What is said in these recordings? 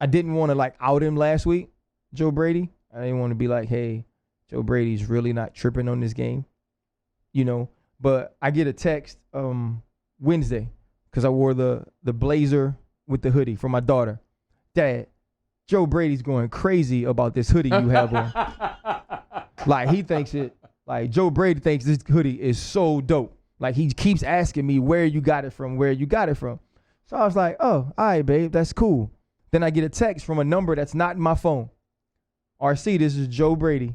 I didn't want to like out him last week, Joe Brady. I didn't want to be like, hey, Joe Brady's really not tripping on this game, you know. But I get a text Wednesday because I wore the blazer with the hoodie for my daughter. Dad, Joe Brady's going crazy about this hoodie you have on. Like he thinks it. Like Joe Brady thinks this hoodie is so dope. Like he keeps asking me where you got it from, where you got it from. So I was like, oh, all right, babe, that's cool. Then I get a text from a number that's not in my phone. RC, this is Joe Brady.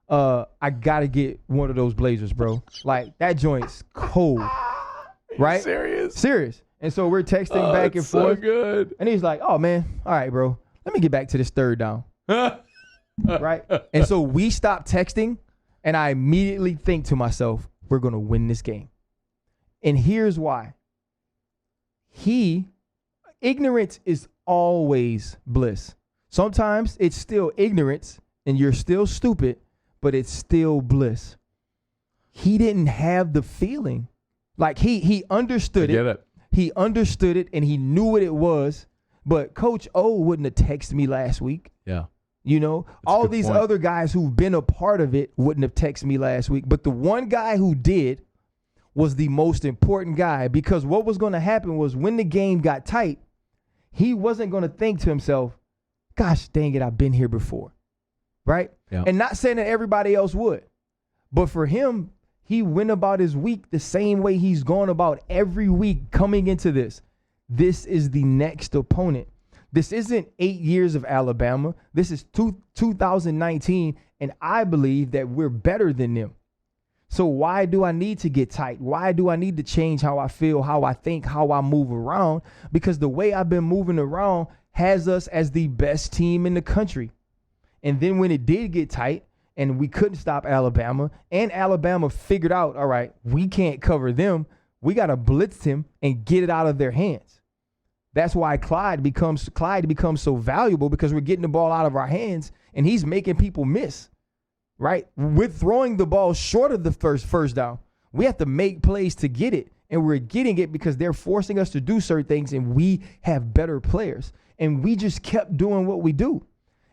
I gotta get one of those blazers, bro. Like that joint's cold. Right? Serious. And so we're texting back and forth. So good. And he's like, oh man, all right, bro. Let me get back to this third down. Right? And so we stop texting, and I immediately think to myself, we're gonna win this game. And here's why. Ignorance is always bliss. Sometimes it's still ignorance and you're still stupid, but it's still bliss. He didn't have the feeling. Like he understood it. He understood it and he knew what it was. But Coach O wouldn't have texted me last week. Yeah. You know, all these point. other guys who've been a part of it wouldn't have texted me last week. But the one guy who did was the most important guy, because what was going to happen was when the game got tight, he wasn't going to think to himself, gosh, dang it, I've been here before, right? Yeah. And not saying that everybody else would, but for him, he went about his week the same way he's gone about every week coming into this. This is the next opponent. This isn't 8 years of Alabama. This is 2019, and I believe that we're better than them. So why do I need to get tight? Why do I need to change how I feel, how I think, how I move around? Because the way I've been moving around has us as the best team in the country. And then when it did get tight and we couldn't stop Alabama, and Alabama figured out, all right, we can't cover them. We got to blitz him and get it out of their hands. That's why Clyde becomes so valuable, because we're getting the ball out of our hands and he's making people miss. Right? We're throwing the ball short of the first down. We have to make plays to get it. And we're getting it because they're forcing us to do certain things, and we have better players. And we just kept doing what we do.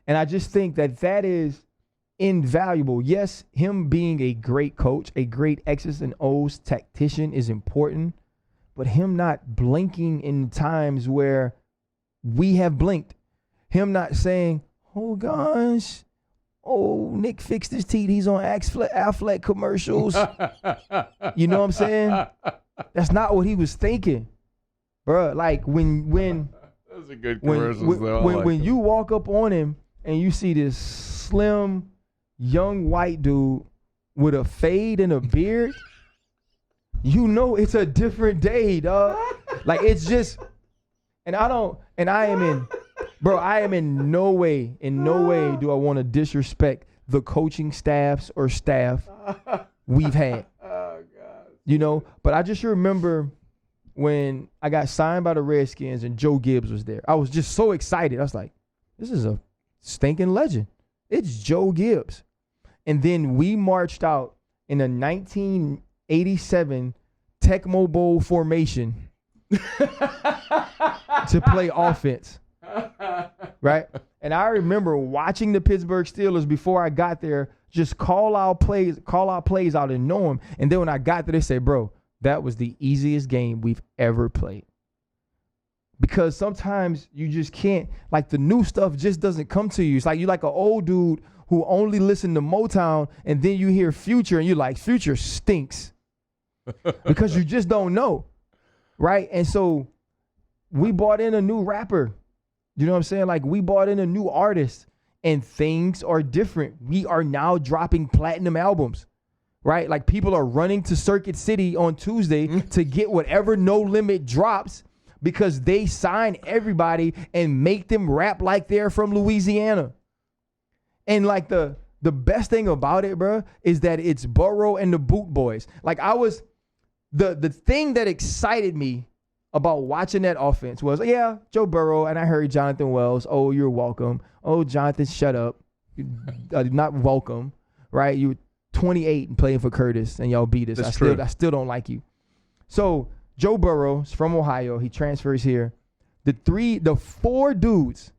And I just think that is invaluable. Yes, him being a great coach, a great X's and O's tactician is important, but him not blinking in times where we have blinked. Him not saying, oh gosh, oh, Nick fixed his teeth. He's on Affleck commercials. You know what I'm saying? That's not what he was thinking, bro. Like when those are good commercials, though. When you walk up on him and you see this slim, young white dude with a fade and a beard, you know it's a different day, dog. Like it's just, I am in no way do I want to disrespect the coaching staff we've had. Oh, God. You know, but I just remember when I got signed by the Redskins and Joe Gibbs was there. I was just so excited. I was like, this is a stinking legend. It's Joe Gibbs. And then we marched out in a 1987 Tecmo Bowl formation to play offense. Right? And I remember watching the Pittsburgh Steelers before I got there just call our plays out and know them. And then when I got there, they say, bro, that was the easiest game we've ever played. Because sometimes you just can't, like the new stuff just doesn't come to you. It's like you're like an old dude who only listened to Motown, and then you hear Future and you're like, Future stinks. Because you just don't know. Right? And so we brought in a new rapper. You know what I'm saying? Like we brought in a new artist and things are different. We are now dropping platinum albums, right? Like people are running to Circuit City on Tuesday to get whatever No Limit drops because they sign everybody and make them rap like they're from Louisiana. And like the best thing about it, bro, is that it's Burrow and the Boot Boys. Like the thing that excited me about watching that offense was, yeah, Joe Burrow, and I heard Jonathan Wells, oh, you're welcome. Oh, Jonathan, shut up. You're not welcome, right? You were 28 and playing for Curtis, and y'all beat us. I still don't like you. So Joe Burrow is from Ohio. He transfers here. The four dudes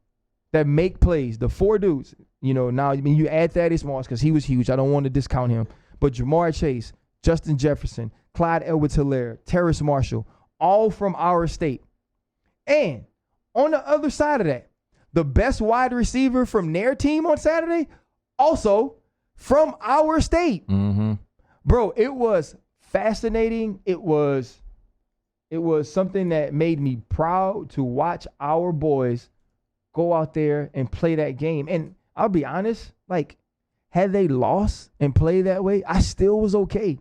that make plays, the 4 dudes, now I mean you add Thaddeus Moss because he was huge. I don't want to discount him. But Jamar Chase, Justin Jefferson, Clyde Edwards-Helaire, Terrace Marshall, all from our state. And on the other side of that, the best wide receiver from their team on Saturday, also from our state. Mm-hmm. Bro, it was fascinating. It was something that made me proud to watch our boys go out there and play that game. And I'll be honest, like, had they lost and played that way, I still was okay.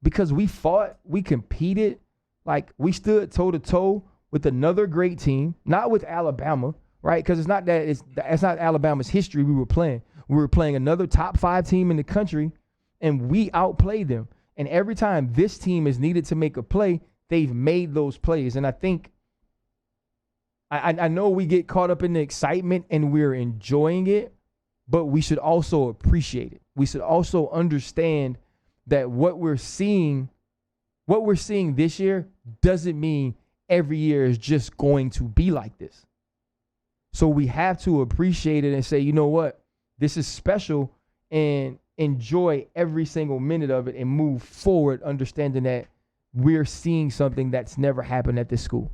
Because we fought, we competed, like we stood toe-to-toe with another great team, not with Alabama, right? Because it's not Alabama's history we were playing. We were playing another top 5 team in the country, and we outplayed them. And every time this team is needed to make a play, they've made those plays. And I think, I know we get caught up in the excitement and we're enjoying it, but we should also appreciate it. We should also understand that what we're seeing this year doesn't mean every year is just going to be like this. So we have to appreciate it and say, you know what, this is special, and enjoy every single minute of it and move forward, understanding that we're seeing something that's never happened at this school.